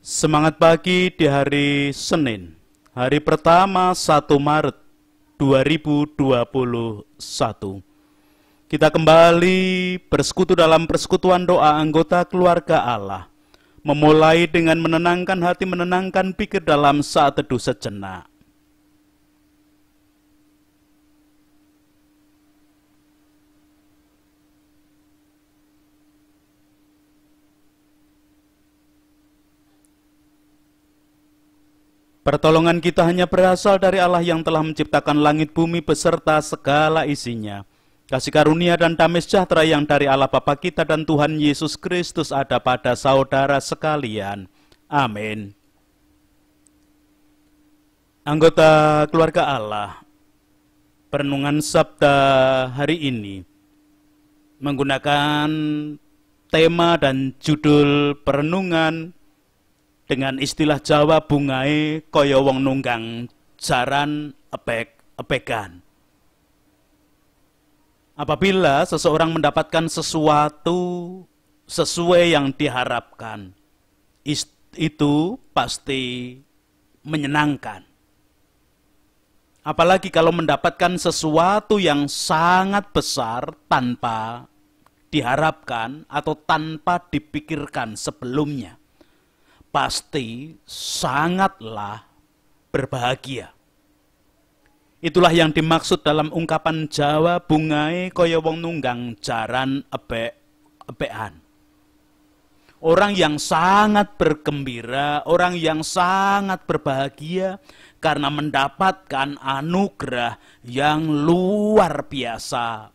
Semangat pagi di hari Senin, hari pertama 1 Maret 2021. Kita kembali bersekutu dalam persekutuan doa anggota keluarga Allah. Memulai dengan menenangkan hati, menenangkan pikir dalam saat teduh sejenak. Pertolongan kita hanya berasal dari Allah yang telah menciptakan langit bumi beserta segala isinya. Kasih karunia dan damai sejahtera yang dari Allah Bapa kita dan Tuhan Yesus Kristus ada pada saudara sekalian. Amin. Anggota keluarga Allah, perenungan Sabda hari ini menggunakan tema dan judul perenungan dengan istilah Jawa bungae kaya wong nunggang jaran epek-epekan. Apabila seseorang mendapatkan sesuatu sesuai yang diharapkan, itu pasti menyenangkan. Apalagi kalau mendapatkan sesuatu yang sangat besar tanpa diharapkan atau tanpa dipikirkan sebelumnya, pasti sangatlah berbahagia. Itulah yang dimaksud dalam ungkapan Jawa bungae kaya wong nunggang jaran epek-epekan. Orang yang sangat bergembira, orang yang sangat berbahagia karena mendapatkan anugerah yang luar biasa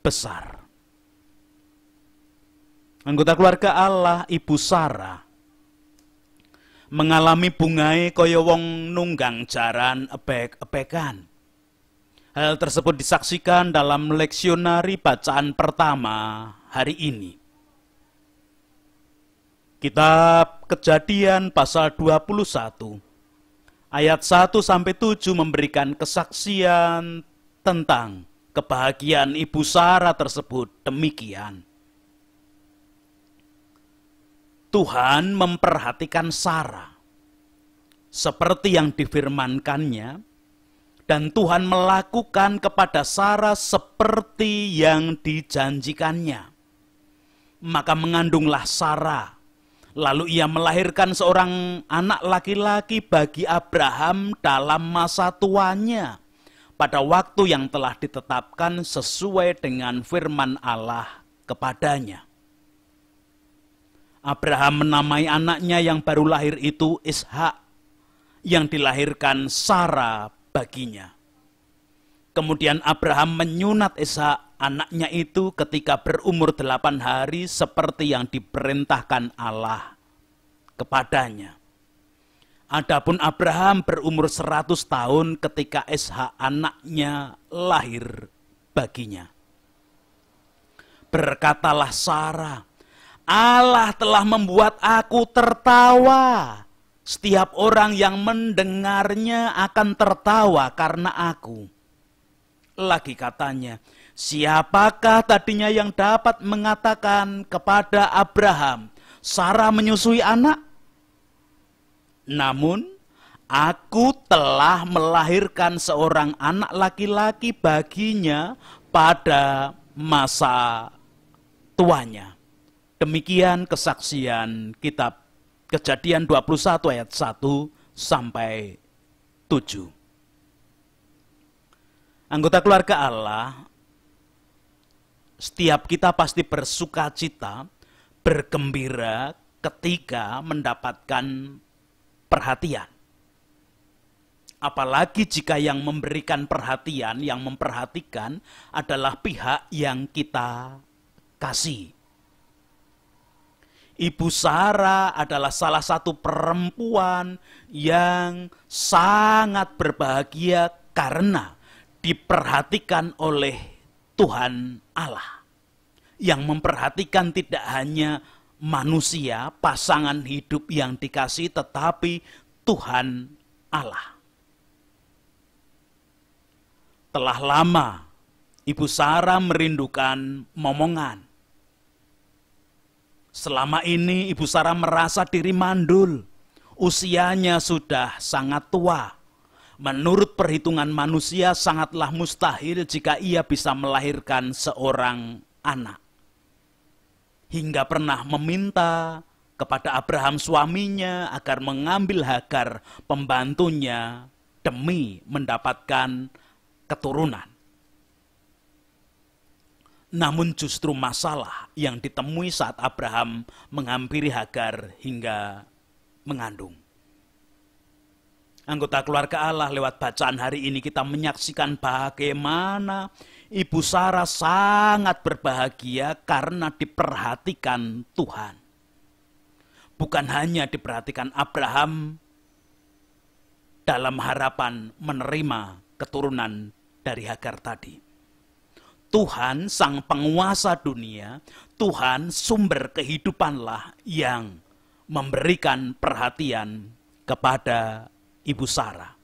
besar. Anggota keluarga Allah, Ibu Sarah, mengalami bungae kaya wong nunggang jaran epek-epekan. Hal tersebut disaksikan dalam leksionari bacaan pertama hari ini. Kitab Kejadian pasal 21 ayat 1-7 memberikan kesaksian tentang kebahagiaan Ibu Sarah tersebut demikian. Tuhan memperhatikan Sarah seperti yang difirmankannya, dan Tuhan melakukan kepada Sarah seperti yang dijanjikannya. Maka mengandunglah Sarah, lalu ia melahirkan seorang anak laki-laki bagi Abraham dalam masa tuanya, pada waktu yang telah ditetapkan sesuai dengan firman Allah kepadanya. Abraham menamai anaknya yang baru lahir itu Ishak, yang dilahirkan Sarah baginya. Kemudian Abraham menyunat Ishak anaknya itu ketika berumur 8 hari seperti yang diperintahkan Allah kepadanya. Adapun Abraham berumur 100 tahun ketika Ishak anaknya lahir baginya. Berkatalah Sarah, Allah telah membuat aku tertawa. Setiap orang yang mendengarnya akan tertawa karena aku. Lagi katanya, siapakah tadinya yang dapat mengatakan kepada Abraham, Sarah menyusui anak? Namun, aku telah melahirkan seorang anak laki-laki baginya pada masa tuanya. Demikian kesaksian kitab Kejadian 21 ayat 1-7. Anggota keluarga Allah, setiap kita pasti bersuka cita, bergembira ketika mendapatkan perhatian. Apalagi jika yang memberikan perhatian, yang memperhatikan adalah pihak yang kita kasih. Ibu Sarah adalah salah satu perempuan yang sangat berbahagia karena diperhatikan oleh Tuhan Allah. Yang memperhatikan tidak hanya manusia, pasangan hidup yang dikasih, tetapi Tuhan Allah. Telah lama Ibu Sarah merindukan momongan. Selama ini Ibu Sarah merasa diri mandul. Usianya sudah sangat tua. Menurut perhitungan manusia sangatlah mustahil jika ia bisa melahirkan seorang anak. Hingga pernah meminta kepada Abraham suaminya agar mengambil Hagar pembantunya demi mendapatkan keturunan. Namun justru masalah yang ditemui saat Abraham menghampiri Hagar hingga mengandung. Anggota keluarga Allah, lewat bacaan hari ini kita menyaksikan bagaimana Ibu Sarah sangat berbahagia karena diperhatikan Tuhan. Bukan hanya diperhatikan Abraham dalam harapan menerima keturunan dari Hagar tadi. Tuhan sang penguasa dunia, Tuhan sumber kehidupanlah yang memberikan perhatian kepada Ibu Sarah.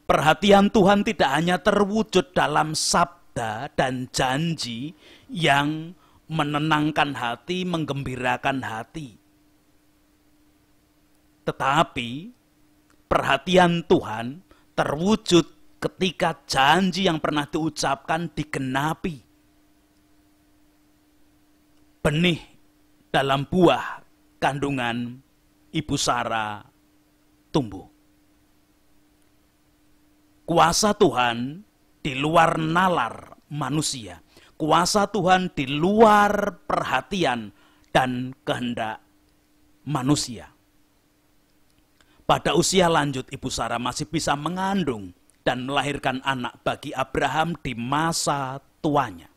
Perhatian Tuhan tidak hanya terwujud dalam sabda dan janji yang menenangkan hati, menggembirakan hati. Tetapi perhatian Tuhan terwujud ketika janji yang pernah diucapkan digenapi. Benih dalam buah kandungan Ibu Sarah tumbuh. Kuasa Tuhan di luar nalar manusia. Kuasa Tuhan di luar perhatian dan kehendak manusia. Pada usia lanjut Ibu Sarah masih bisa mengandung dan melahirkan anak bagi Abraham di masa tuanya.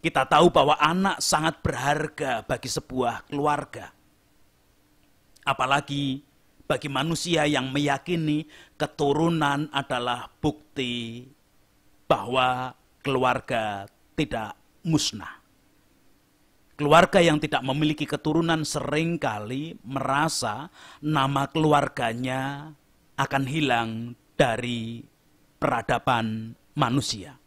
Kita tahu bahwa anak sangat berharga bagi sebuah keluarga. Apalagi bagi manusia yang meyakini keturunan adalah bukti bahwa keluarga tidak musnah. Keluarga yang tidak memiliki keturunan seringkali merasa nama keluarganya akan hilang dari peradaban manusia.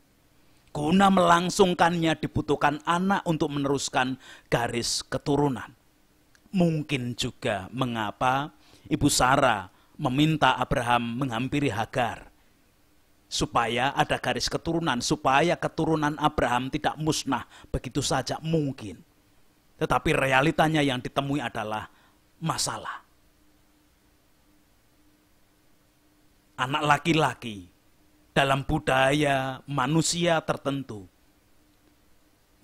Guna melangsungkannya dibutuhkan anak untuk meneruskan garis keturunan. Mungkin juga mengapa Ibu Sarah meminta Abraham menghampiri Hagar. Supaya ada garis keturunan, supaya keturunan Abraham tidak musnah begitu saja mungkin. Tetapi realitanya yang ditemui adalah masalah. Anak laki-laki dalam budaya manusia tertentu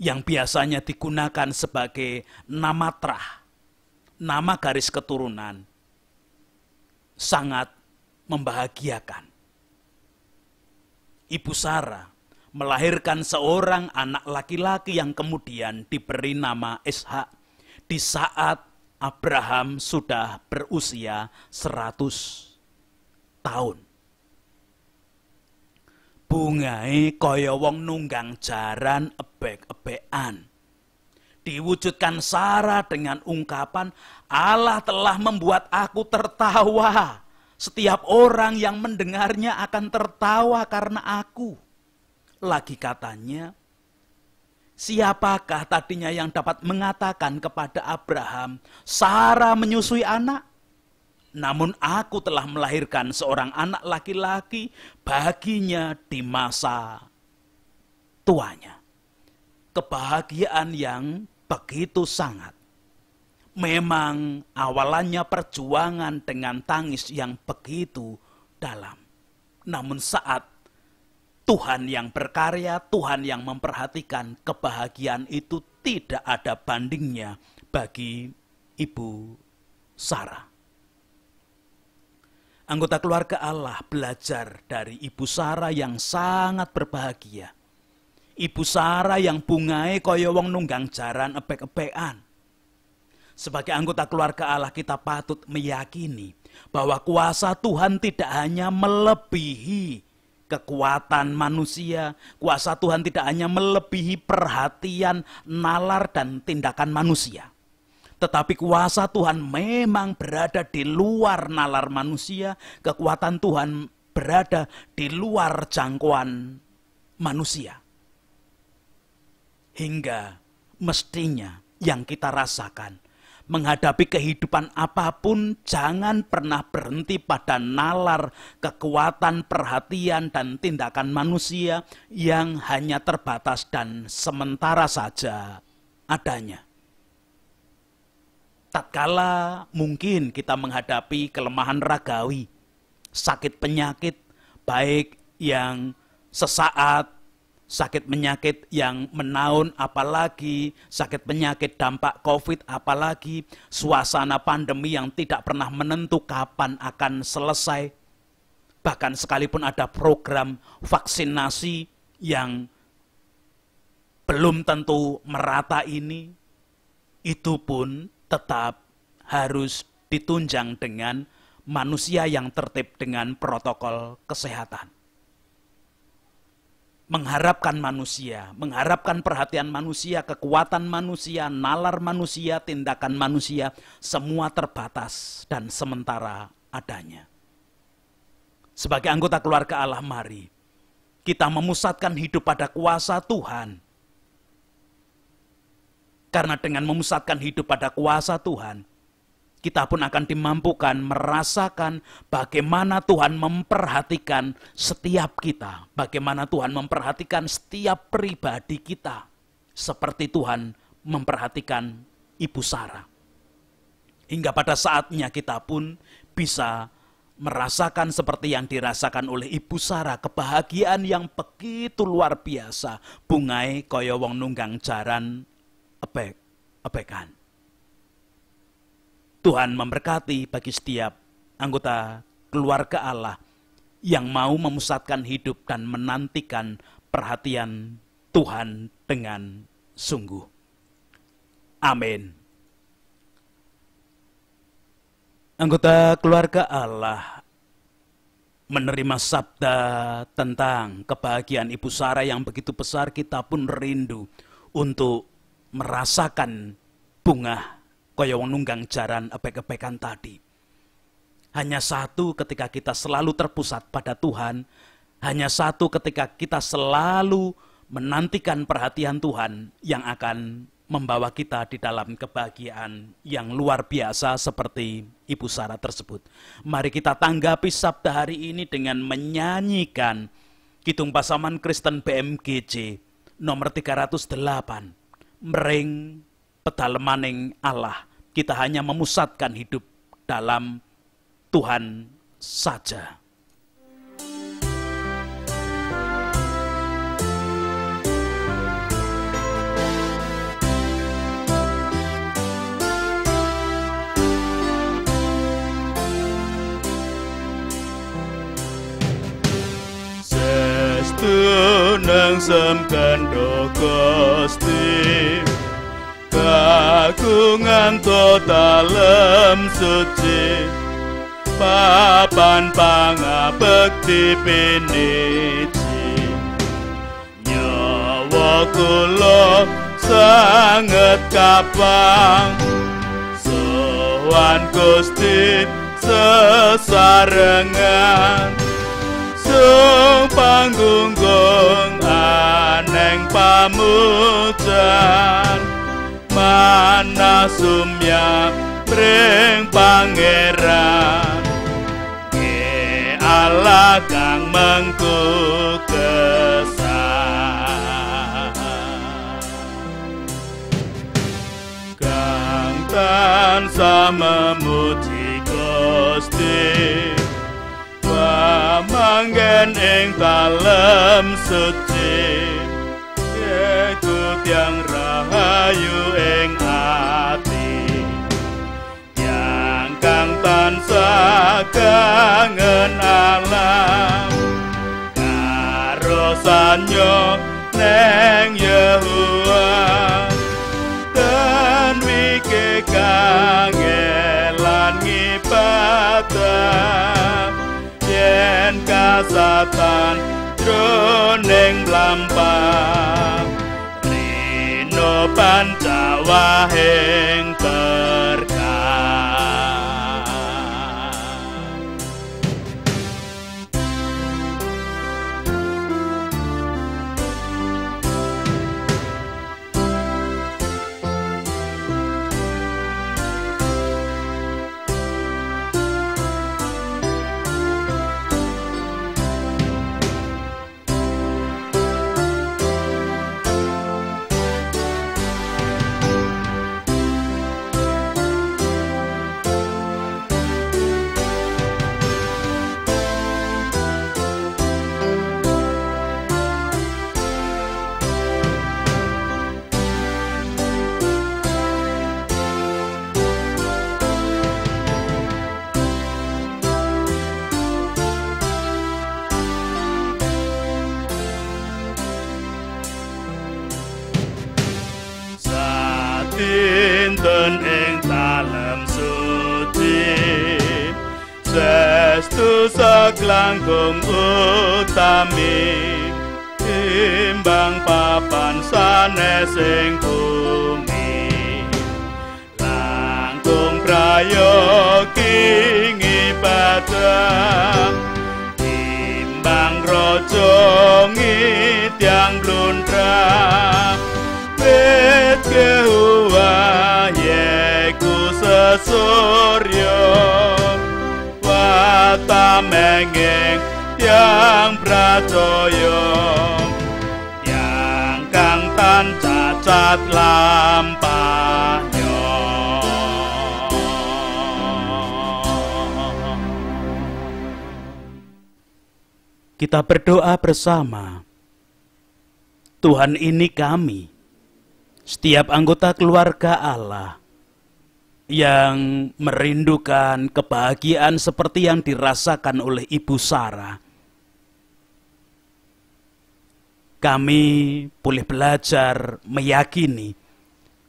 yang biasanya digunakan sebagai nama terah, nama garis keturunan, sangat membahagiakan. Ibu Sarah melahirkan seorang anak laki-laki yang kemudian diberi nama Ishak di saat Abraham sudah berusia 100 tahun. Bungae kaya wong nunggang jaran ebek-ebekan. Diwujudkan Sarah dengan ungkapan, Allah telah membuat aku tertawa. Setiap orang yang mendengarnya akan tertawa karena aku. Lagi katanya, siapakah tadinya yang dapat mengatakan kepada Abraham, Sarah menyusui anak? Namun aku telah melahirkan seorang anak laki-laki baginya di masa tuanya. Kebahagiaan yang begitu sangat. Memang awalannya perjuangan dengan tangis yang begitu dalam. Namun saat Tuhan yang berkarya, Tuhan yang memperhatikan, kebahagiaan itu tidak ada bandingnya bagi Ibu Sarah. Anggota keluarga Allah belajar dari Ibu Sarah yang sangat berbahagia. Ibu Sarah yang bungae kaya wong nunggang jaran ebek-ebekan. Sebagai anggota keluarga Allah kita patut meyakini bahwa kuasa Tuhan tidak hanya melebihi kekuatan manusia. Kuasa Tuhan tidak hanya melebihi perhatian, nalar, dan tindakan manusia. Tetapi kuasa Tuhan memang berada di luar nalar manusia. Kekuatan Tuhan berada di luar jangkauan manusia. Hingga mestinya yang kita rasakan. Menghadapi kehidupan apapun, jangan pernah berhenti pada nalar kekuatan, perhatian, dan tindakan manusia yang hanya terbatas dan sementara saja adanya. Tatkala mungkin kita menghadapi kelemahan ragawi, sakit penyakit, baik yang sesaat, sakit penyakit yang menaun, apalagi sakit penyakit dampak COVID, apalagi suasana pandemi yang tidak pernah menentu kapan akan selesai. Bahkan sekalipun ada program vaksinasi yang belum tentu merata ini, itu pun tetap harus ditunjang dengan manusia yang tertib dengan protokol kesehatan. Mengharapkan manusia, mengharapkan perhatian manusia, kekuatan manusia, nalar manusia, tindakan manusia, semua terbatas dan sementara adanya. Sebagai anggota keluarga Allah, mari kita memusatkan hidup pada kuasa Tuhan. Karena dengan memusatkan hidup pada kuasa Tuhan, kita pun akan dimampukan merasakan bagaimana Tuhan memperhatikan setiap kita. Bagaimana Tuhan memperhatikan setiap pribadi kita. Seperti Tuhan memperhatikan Ibu Sarah. Hingga pada saatnya kita pun bisa merasakan seperti yang dirasakan oleh Ibu Sarah. Kebahagiaan yang begitu luar biasa. Bungai kaya wong nunggang jaran ebekan. Tuhan memberkati bagi setiap anggota keluarga Allah yang mau memusatkan hidup dan menantikan perhatian Tuhan dengan sungguh. Amin. Anggota keluarga Allah menerima sabda tentang kebahagiaan Ibu Sarah yang begitu besar, kita pun rindu untuk merasakan bunga kaya wong nunggang jaran ebek-ebekan tadi. Hanya satu ketika kita selalu terpusat pada Tuhan, hanya satu ketika kita selalu menantikan perhatian Tuhan yang akan membawa kita di dalam kebahagiaan yang luar biasa seperti Ibu Sarah tersebut. Mari kita tanggapi sabda hari ini dengan menyanyikan Kidung Pasaman Kristen BMGJ nomor 308. Mering pedalemaning Allah, kita hanya memusatkan hidup dalam Tuhan saja. Sestu nang samkandha Gusti, kagungan totalem suci, papan pangabekti piniji. Nyawa kula sanget kapang, sowan Gusti sesarengan, sung panggunggung aneng pamujan, mana sumya pring pangeran, ke Allah kang mengku kesah, kang tansah memuji Gusti, pamanggen ing dalem suci, yaiku tiang rahayu ing ati, yang kang tansah kangen alam, karo sanyo neng Yehuwa, dan wike kangelan ngibadah, yen kasatan jroning mlampah, rino pancawahing berkah. Kristus saglangkung utami timbang papan sanesing bumi langkung prayogi ngibadah timbang raja ngitiang blundrah wit Yehuwa yeku sesurya watamenging yang pracaya yang kang tan cacat lampahnya. Kita berdoa bersama. Tuhan, ini kami, setiap anggota keluarga Allah yang merindukan kebahagiaan seperti yang dirasakan oleh Ibu Sarah. Kami boleh belajar meyakini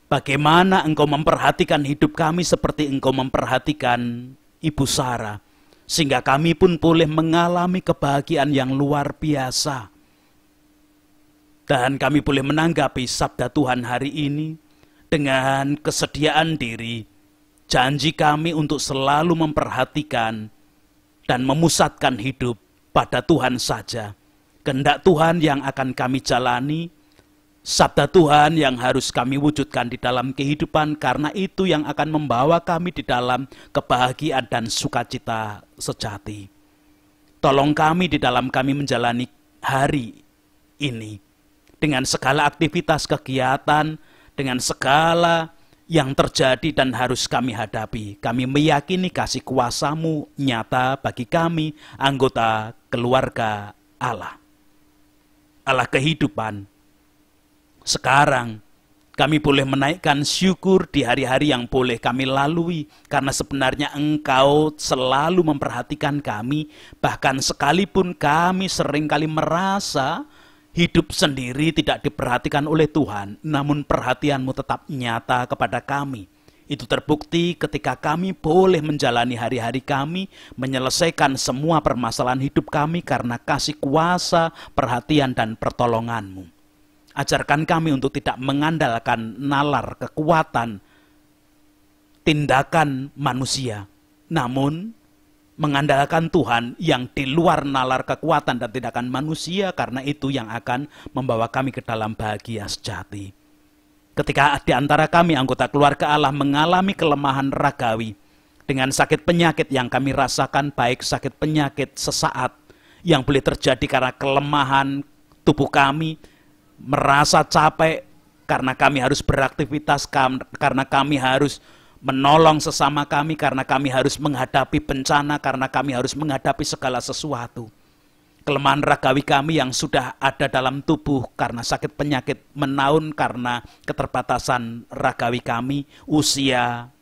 bagaimana Engkau memperhatikan hidup kami seperti Engkau memperhatikan Ibu Sarah, sehingga kami pun boleh mengalami kebahagiaan yang luar biasa. Dan kami boleh menanggapi sabda Tuhan hari ini dengan kesediaan diri, janji kami untuk selalu memperhatikan dan memusatkan hidup pada Tuhan saja. Kehendak Tuhan yang akan kami jalani, sabda Tuhan yang harus kami wujudkan di dalam kehidupan, karena itu yang akan membawa kami di dalam kebahagiaan dan sukacita sejati. Tolong kami di dalam kami menjalani hari ini, dengan segala aktivitas kegiatan, dengan segala yang terjadi dan harus kami hadapi. Kami meyakini kasih kuasa-Mu nyata bagi kami, anggota keluarga Allah. Allah kehidupan. Sekarang kami boleh menaikkan syukur di hari-hari yang boleh kami lalui, karena sebenarnya Engkau selalu memperhatikan kami, bahkan sekalipun kami seringkali merasa hidup sendiri tidak diperhatikan oleh Tuhan, namun perhatian-Mu tetap nyata kepada kami. Itu terbukti ketika kami boleh menjalani hari-hari kami, menyelesaikan semua permasalahan hidup kami karena kasih kuasa, perhatian, dan pertolongan-Mu. Ajarkan kami untuk tidak mengandalkan nalar, kekuatan, tindakan manusia, namun mengandalkan Tuhan yang di luar nalar kekuatan dan tindakan manusia, karena itu yang akan membawa kami ke dalam bahagia sejati. Ketika di antara kami anggota keluarga Allah mengalami kelemahan ragawi dengan sakit penyakit yang kami rasakan, baik sakit penyakit sesaat yang boleh terjadi karena kelemahan tubuh kami, merasa capek karena kami harus beraktivitas, karena kami harus menolong sesama kami, karena kami harus menghadapi bencana, karena kami harus menghadapi segala sesuatu. Kelemahan ragawi kami yang sudah ada dalam tubuh karena sakit penyakit menaun karena keterbatasan ragawi kami, usia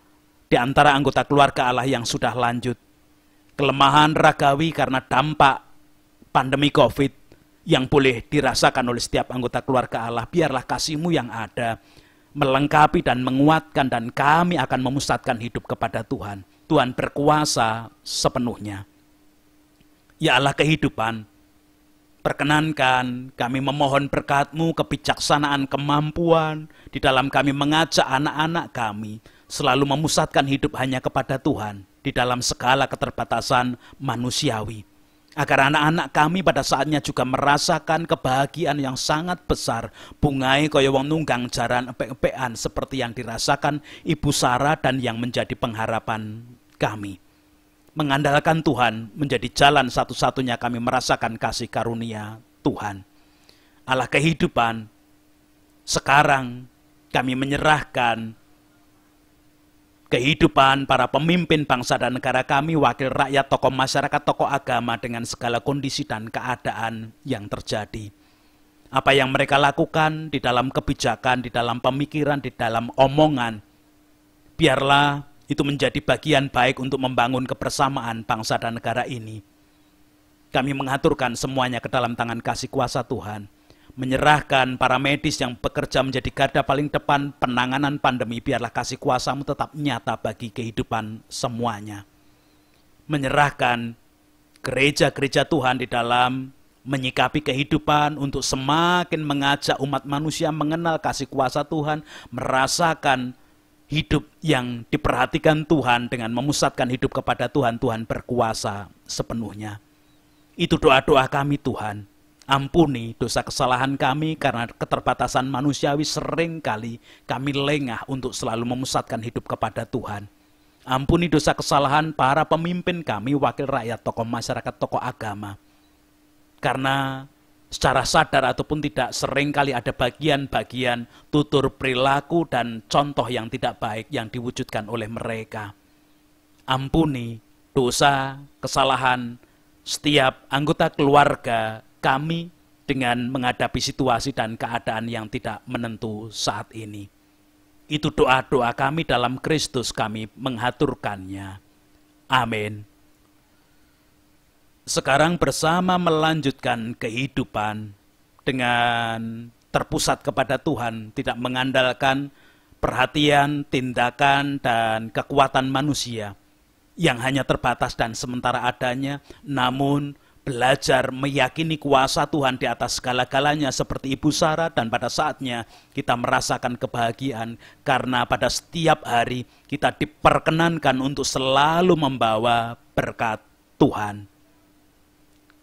di antara anggota keluarga Allah yang sudah lanjut. Kelemahan ragawi karena dampak pandemi COVID yang boleh dirasakan oleh setiap anggota keluarga Allah. Biarlah kasih-Mu yang ada melengkapi dan menguatkan, dan kami akan memusatkan hidup kepada Tuhan. Tuhan berkuasa sepenuhnya. Ya Allah kehidupan, perkenankan kami memohon berkat-Mu, kebijaksanaan, kemampuan di dalam kami mengajak anak-anak kami selalu memusatkan hidup hanya kepada Tuhan di dalam segala keterbatasan manusiawi. Agar anak-anak kami pada saatnya juga merasakan kebahagiaan yang sangat besar, bungai kaya wong nunggang jaran epek-epekan seperti yang dirasakan Ibu Sarah dan yang menjadi pengharapan kami. Mengandalkan Tuhan menjadi jalan satu-satunya kami merasakan kasih karunia Tuhan. Allah kehidupan, sekarang kami menyerahkan kehidupan para pemimpin bangsa dan negara kami, wakil rakyat, tokoh masyarakat, tokoh agama dengan segala kondisi dan keadaan yang terjadi. Apa yang mereka lakukan di dalam kebijakan, di dalam pemikiran, di dalam omongan, biarlah itu menjadi bagian baik untuk membangun kebersamaan bangsa dan negara ini. Kami mengaturkan semuanya ke dalam tangan kasih kuasa Tuhan. Menyerahkan para medis yang bekerja menjadi garda paling depan penanganan pandemi, biarlah kasih kuasa-Mu tetap nyata bagi kehidupan semuanya. Menyerahkan gereja-gereja Tuhan di dalam menyikapi kehidupan untuk semakin mengajak umat manusia mengenal kasih kuasa Tuhan, merasakan hidup yang diperhatikan Tuhan dengan memusatkan hidup kepada Tuhan, Tuhan berkuasa sepenuhnya. Itu doa-doa kami Tuhan. Ampuni dosa kesalahan kami karena keterbatasan manusiawi seringkali kami lengah untuk selalu memusatkan hidup kepada Tuhan. Ampuni dosa kesalahan para pemimpin kami, wakil rakyat, tokoh masyarakat, tokoh agama. Karena secara sadar ataupun tidak seringkali ada bagian-bagian tutur perilaku dan contoh yang tidak baik yang diwujudkan oleh mereka. Ampuni dosa, kesalahan setiap anggota keluarga kami dengan menghadapi situasi dan keadaan yang tidak menentu saat ini. Itu doa-doa kami dalam Kristus, kami menghaturkannya. Amin. Sekarang bersama melanjutkan kehidupan dengan terpusat kepada Tuhan, tidak mengandalkan perhatian, tindakan, dan kekuatan manusia yang hanya terbatas dan sementara adanya, namun belajar meyakini kuasa Tuhan di atas segala-galanya seperti Ibu Sarah, dan pada saatnya kita merasakan kebahagiaan karena pada setiap hari kita diperkenankan untuk selalu membawa berkat Tuhan.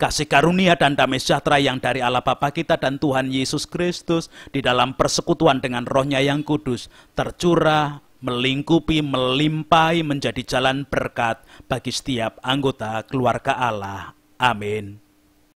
Kasih karunia dan damai sejahtera yang dari Allah Bapa kita dan Tuhan Yesus Kristus di dalam persekutuan dengan Roh-Nya yang kudus tercurah, melingkupi, melimpahi menjadi jalan berkat bagi setiap anggota keluarga Allah. Amin.